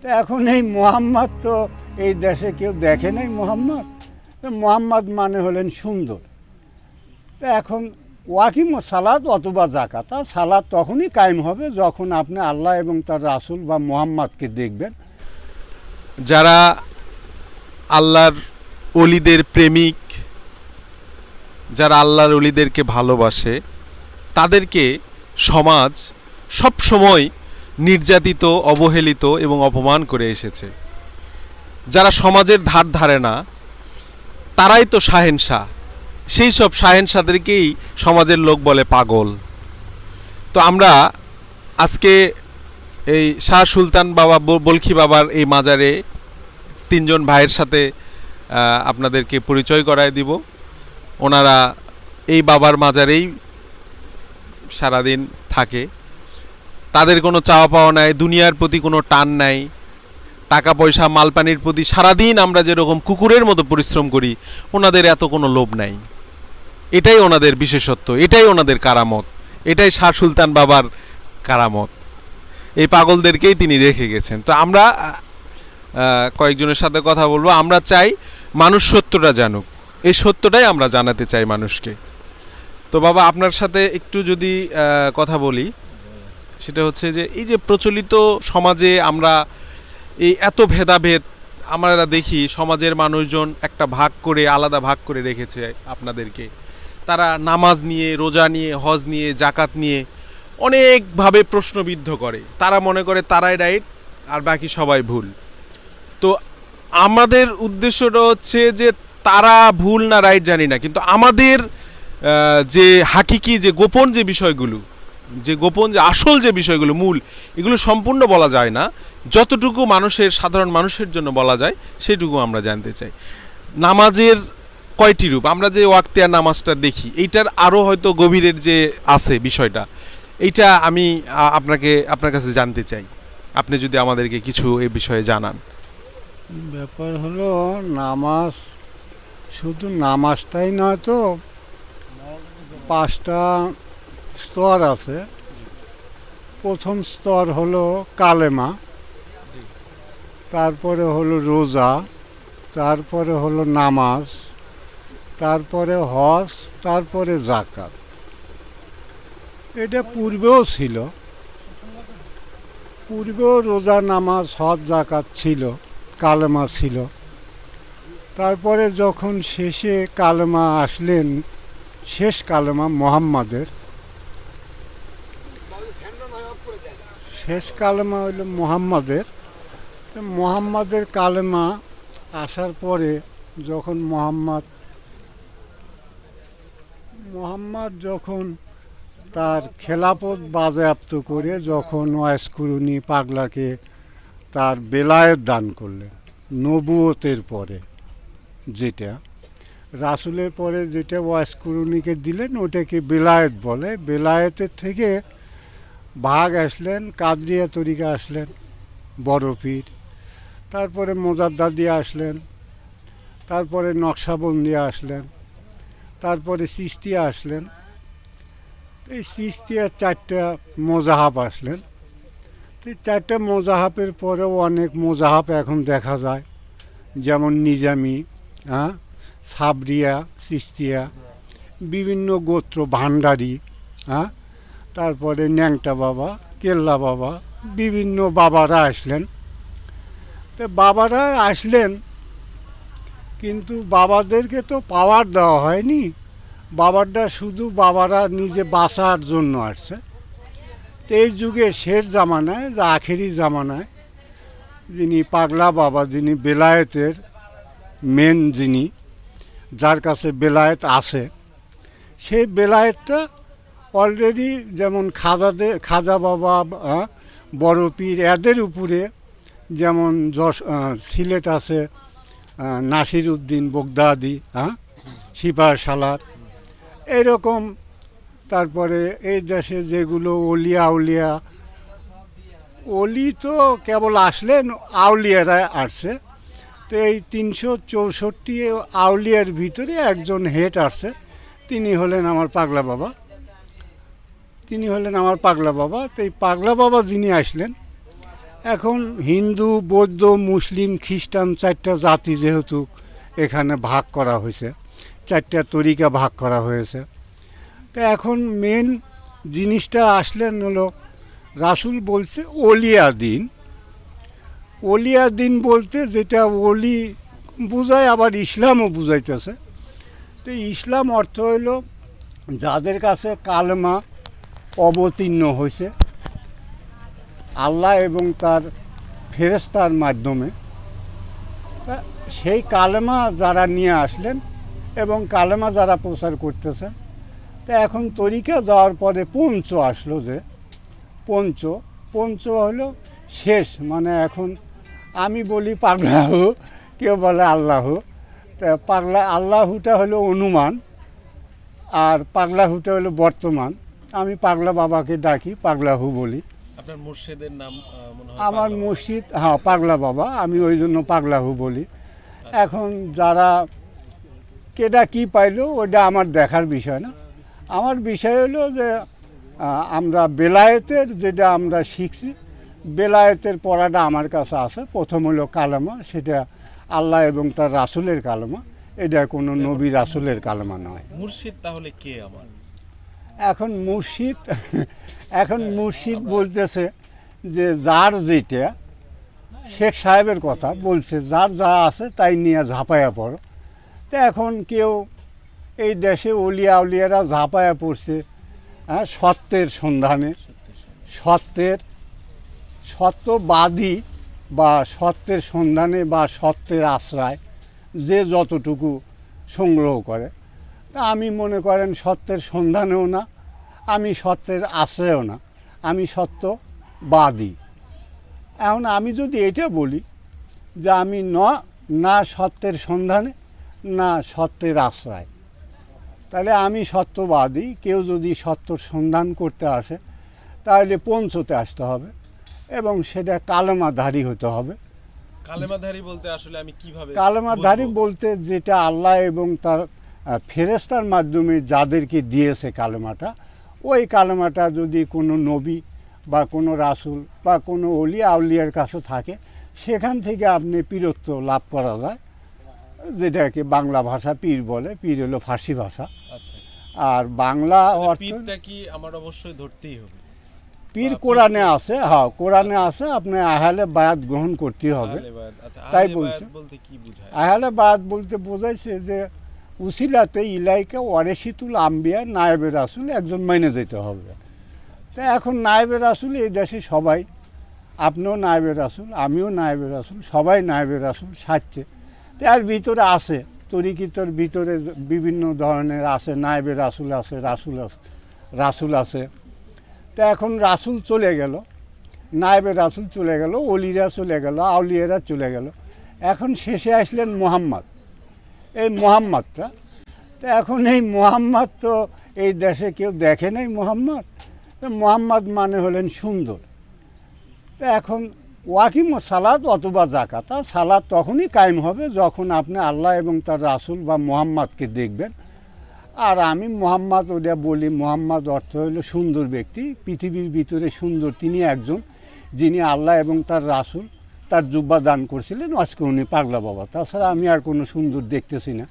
তো এখন এই মোহাম্মদ তো এই দেশে কেউ দেখে নাই মোহাম্মদ, তো মোহাম্মদ মানে হলেন সুন্দর। তো এখন ওয়াকিম সালাত অথবা জাকাত, আর সালাত তখনই কায়েম হবে যখন আপনি আল্লাহ এবং তার রাসূল বা মোহাম্মদকে দেখবেন। যারা আল্লাহর অলিদের প্রেমিক, যারা আল্লাহর অলিদেরকে ভালোবাসে, তাদেরকে সমাজ সব সময় নির্যাতিত, অবহেলিত এবং অপমান করে এসেছে। যারা সমাজের ধার ধারে না, তারাই তো শাহেনশাহ। সেই সব শাহেনশাহদেরকেই সমাজের লোক বলে পাগল। তো আমরা আজকে এই শাহ সুলতান বাবা বলখি বাবার এই মাজারে তিনজন ভাইয়ের সাথে আপনাদেরকে পরিচয় করায় দিব। ওনারা এই বাবার মাজারেই সারাদিন থাকে। তাদের কোনো চাওয়া পাওয়া নাই, দুনিয়ার প্রতি কোনো টান নাই, টাকা পয়সা মালপানির প্রতি সারাদিন আমরা যেরকম কুকুরের মতো পরিশ্রম করি, ওনাদের এত কোনো লোভ নাই। এটাই ওনাদের বিশেষত্ব, এটাই ওনাদের কারামত, এটাই শাহ সুলতান বাবার কারামত। এই পাগলদেরকেই তিনি রেখে গেছেন। তো আমরা কয়েকজনের সাথে কথা বলবো। আমরা চাই মানুষ সত্যটা জানুক, এই সত্যটাই আমরা জানাতে চাই মানুষকে। তো বাবা, আপনার সাথে একটু যদি কথা বলি, সেটা হচ্ছে যে এই যে প্রচলিত সমাজে আমরা এই এত ভেদাভেদ আমরা দেখি, সমাজের মানুষজন একটা ভাগ করে, আলাদা ভাগ করে রেখেছে আপনাদেরকে। তারা নামাজ নিয়ে, রোজা নিয়ে, হজ নিয়ে, জাকাত নিয়ে অনেকভাবে প্রশ্নবিদ্ধ করে। তারা মনে করে তারাই রাইট আর বাকি সবাই ভুল। তো আমাদের উদ্দেশ্যটা হচ্ছে যে তারা ভুল না রাইট জানি না, কিন্তু আমাদের যে হাকিকি, যে গোপন যে বিষয়গুলো, যে গোপন যে আসল যে বিষয়গুলো, মূল, এগুলো সম্পূর্ণ বলা যায় না। যতটুকু মানুষের, সাধারণ মানুষের জন্য বলা যায় সেটুকু আমরা জানতে চাই। নামাজের কয়টি রূপ? আমরা যে ওয়াক্তিয়া নামাজটা দেখি, এইটার আরও হয়তো গভীরের যে আছে বিষয়টা, এইটা আমি আপনার কাছে জানতে চাই। আপনি যদি আমাদেরকে কিছু এই বিষয়ে জানান। ব্যাপার হলো, নামাজ শুধু নামাজটাই নয়, তো 5টা স্তর আছে। প্রথম স্তর হলো কালেমা, তারপরে হলো রোজা, তারপরে হলো নামাজ, তারপরে হজ, তারপরে জাকাত। এটা পূর্বেও ছিল, পূর্বেও রোজা, নামাজ, হজ, জাকাত ছিল, কালেমা ছিল। তারপরে যখন শেষে কালেমা আসলেন, শেষ কালেমা মোহাম্মদের, শেষ কালেমা হইল মোহাম্মদের। মোহাম্মদের কালেমা আসার পরে যখন মোহাম্মদ যখন তার খেলাফত বাজেয়াপ্ত করে, যখন ওয়াইসকুরুনি পাগলাকে তার বেলায়েত দান করলেন, নবুয়তের পরে, যেটা রাসূলের পরে যেটা ওয়াইসকুরুনিকে দিলেন, ওটাকে বেলায়েত বলে। বেলায়েতের থেকে ভাগ আসলেন, কাদরিয়া তরিকা আসলেন, বড় পীর, তারপরে মোজাদ্দাদি আসলেন, তারপরে নকশাবন্দিয়া আসলেন, তারপরে চিশতিয়া আসলেন। এই চিশতিয়ার 4টা মোজাহাব আসলেন। এই 4টা মোজাহাবের পরেও অনেক মোজাহাব এখন দেখা যায়, যেমন নিজামি, সাবরিয়া, চিশতিয়া, বিভিন্ন গোত্র, ভান্ডারি, তারপরে ন্যাংটা বাবা, কেল্লা বাবা, বিভিন্ন বাবারা আসলেন। তো বাবারা আসলেন, কিন্তু বাবাদেরকে তো পাওয়ার দেওয়া হয়নি। বাবারটা শুধু বাবারা নিজে বাঁচার জন্য আসছে। তো এই যুগে শেষ জামানায়, যে আখেরি জামানায়, যিনি পাগলা বাবা, যিনি বেলায়েতের মেন, যিনি, যার কাছে বেলায়েত আছে, সেই বেলায়েতটা অলরেডি যেমন খাজা বাবা, বড় পীর, এদের উপরে, যেমন সিলেট আছে নাসির উদ্দিন বগদাদি, সিপাহ সালার, এরকম। তারপরে এই দেশে যেগুলো অলি তো কেবল আসলেন, আউলিয়ারা আসছে। তো এই 364 আউলিয়ার ভিতরে একজন হেড আসছে, তিনি হলেন আমার পাগলা বাবা। তো এই পাগলা বাবা যিনি আসলেন, এখন হিন্দু বৌদ্ধ মুসলিম খ্রিস্টান চারটা জাতি যেহেতু এখানে ভাগ করা হয়েছে, চারটা তরিকা ভাগ করা হয়েছে, তো এখন মেন জিনিসটা আসলেন হলো রাসূল বলছে ওলিয়া দিন। ওলিয়া দিন বলতে যেটা ওলি বোঝায়, আবার ইসলামও বুঝাইতেছে। তো ইসলাম অর্থ হইল যাদের কাছে কালেমা অবতীর্ণ হয়েছে আল্লাহ এবং তার ফেরেশতার মাধ্যমে, তা সেই কালেমা যারা নিয়ে আসলেন এবং কালেমা যারা প্রচার করতেছেন। তা এখন তরিকা যাওয়ার পরে পঞ্চ আসলো, যে পঞ্চ হলো শেষ, মানে এখন আমি বলি পাগলাহ, কেউ বলে আল্লাহ। তা পাগলা আল্লাহুটা হলো অনুমান, আর পাগলাহুটা হলো বর্তমান। আমি পাগলা বাবাকে ডাকি, পাগলাহু বলি। আপনার মুর্শিদের নাম মনে হয় আমার মুর্শিদ, হ্যাঁ, পাগলা বাবা, আমি ওই জন্য পাগলাহু বলি। এখন যারা কেডা কি পাইলো ওটা আমার দেখার বিষয় না। আমার বিষয় হলো যে আমরা বেলায়েতের যেটা আমরা শিখছি, বেলায়েতের পড়াটা আমার কাছে আছে। প্রথম হলো কালেমা, সেটা আল্লাহ এবং তার রাসূলের কালেমা, এটা কোনো নবী রাসূলের কালেমা নয়। মুর্শিদ তাহলে কে আমার? এখন মুর্শিদ বলতেছে যে যার যেটা, শেখ সাহেবের কথা বলছে, যার যা আছে তাই নিয়ে ঝাঁপায়া পড়ো। তো এখন কেউ এই দেশে অলিয়া উলিয়ারা ঝাঁপায়া পড়ছে, হ্যাঁ, সত্যের সন্ধানে, সত্যবাদী বা সত্যের সন্ধানে বা সত্যের আশ্রয় যে যতটুকু সংগ্রহ করে। তা আমি মনে করেন সত্যের সন্ধানেও না, আমি সত্যের আশ্রয়ও না, আমি সত্যবাদী। এখন আমি যদি এটা বলি যে আমি না সত্যের সন্ধানে না সত্যের আশ্রয়, তাহলে আমি সত্যবাদী। কেউ যদি সত্যর সন্ধান করতে আসে তাহলে পঞ্চতে আসতে হবে এবং সেটা কালেমাধারী হতে হবে। কালেমাধারী বলতে আসলে আমি কিভাবে কালেমাধারী বলতে যেটা আল্লাহ এবং তার ফেরেশতার মাধ্যমে যাদেরকে দিয়েছে কালেমাটা, ওই কালেমাটা যদি কোনো নবী বা কোনো রাসূল বা কোনো অলি আউলিয়ার কাছে থাকে, সেখান থেকে আপনি পীরত্ব লাভ করা যায়, যেটাকে বাংলা ভাষা পীর বলে। পীর হলো ফার্সি ভাষা। আচ্ছা, আর বাংলা অর্থ পীরটা কি আমার অবশ্যই ধরতেই হবে? পীর কোরআনে আছে, হ্যাঁ, কোরআনে আছে, আপনি আহলে বায়াত গ্রহণ করতে হবে। তাই বলছে। বলতে কি বোঝায়? আহলে বায়াত বলতে বোঝাইছে যে উসিলাতে ইলাইকা ওয়ারেসিতুল আম্বিয়া, নায়েবে রাসূল একজন মেনে যেতে হবে। তা এখন নায়েবে রাসূল এই দেশে সবাই, আপনিও নায়েবে রাসূল, আমিও নায়েবে রাসূল, সবাই নায়েবে রাসূল সাজছে। তার ভিতরে আছে তরিকিতর ভিতরে বিভিন্ন ধরনের আছে, নায়েবে রাসূল আছে, রাসূল আছে। তা এখন রাসূল চলে গেল, নায়েবে রাসূল চলে গেল, অলিরা চলে গেল, আউলিয়ারা চলে গেল। এখন শেষে আসলেন মুহাম্মদ। এই মুহাম্মদটা, তো এখন এই মুহাম্মদ তো এই দেশে কেউ দেখে নাই। মুহাম্মদ মানে হলেন সুন্দর। তো এখন ওয়াকিম সালাত অথবা যাকাত, সালাত তখনই কায়েম হবে যখন আপনি আল্লাহ এবং তার রাসূল বা মুহাম্মদকে দেখবেন। আর আমি মুহাম্মদ ওটা বলি, মুহাম্মদ অর্থ হলো সুন্দর ব্যক্তি, পৃথিবীর ভিতরে সুন্দর তিনি একজন, যিনি আল্লাহ এবং তার রাসূল তার জুব্বা দান করছিলেন, আজকে উনি পাগলা বাবা। তাছাড়া আমি আর কোনো সুন্দর দেখতেছি না।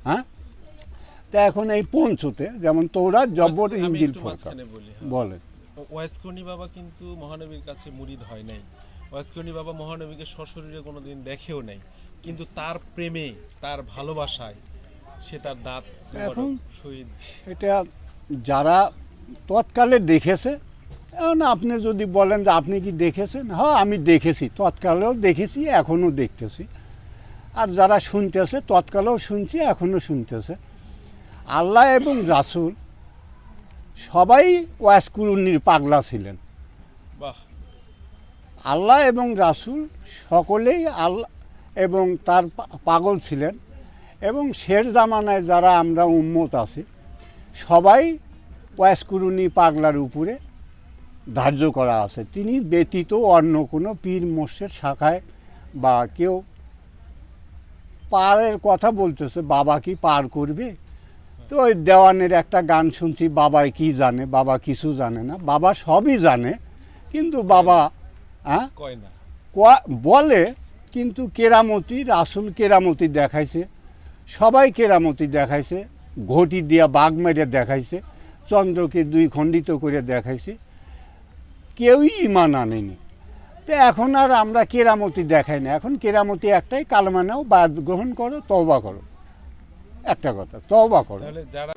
হ্যাঁ, তা এখন এই পঞ্চতে যেমন তৌরাত, জব্বর, ইনজিল, ফুরকান বলেন। ওয়াইসকর্ণী বাবা কিন্তু মহানবীর কাছে মুরিদ হয় নাই। ওয়াইসকর্ণী বাবা মহানবীকে সশরীরে কোনোদিন দেখেও নাই, কিন্তু তার প্রেমে, তার ভালোবাসায় সে তার দাঁত এখন শহীদ। এটা যারা তৎকালে দেখেছে, এখন আপনি যদি বলেন যে আপনি কি দেখেছেন, হ্যাঁ আমি দেখেছি, তৎকালেও দেখেছি, এখনও দেখতেছি। আর যারা শুনতেছে, তৎকালেও শুনছি, এখনও শুনতেছে। আল্লাহ এবং রাসূল সবাই ওয়াইসকরণীর পাগলা ছিলেন। বাহ! আল্লাহ এবং রাসূল সকলেই আল্লাহ এবং তার পাগল ছিলেন। এবং শের জামানায় যারা আমরা উম্মত আছি, সবাই ওয়াইসকরণী পাগলার উপরে ধার্য করা আছে। তিনি ব্যতীত অন্য কোনো পীর মোর্শেদ শাখায় বা কেউ পারের কথা বলতেছে, বাবা কি পার করবে? তো ওই দেওয়ানের একটা গান শুনছি, বাবাই কি জানে, বাবা কিছু জানে না। বাবা সবই জানে, কিন্তু বাবা হ্যাঁ কয় না। বলে, কিন্তু কেরামতি রাসূল কেরামতি দেখাইছে, সবাই কেরামতি দেখাইছে, ঘটি দিয়া বাঘ মেরে দেখাইছে, চন্দ্রকে 2 খণ্ডিত করে দেখাইছে, কেউই ঈমান আনেনি। তো এখন আর আমরা কেরামতি দেখাই না, এখন কেরামতি একটাই, কালেমা নাও, বায়াত গ্রহণ করো, তওবা করো, একটা কথা, তওবা করো। তাহলে যারা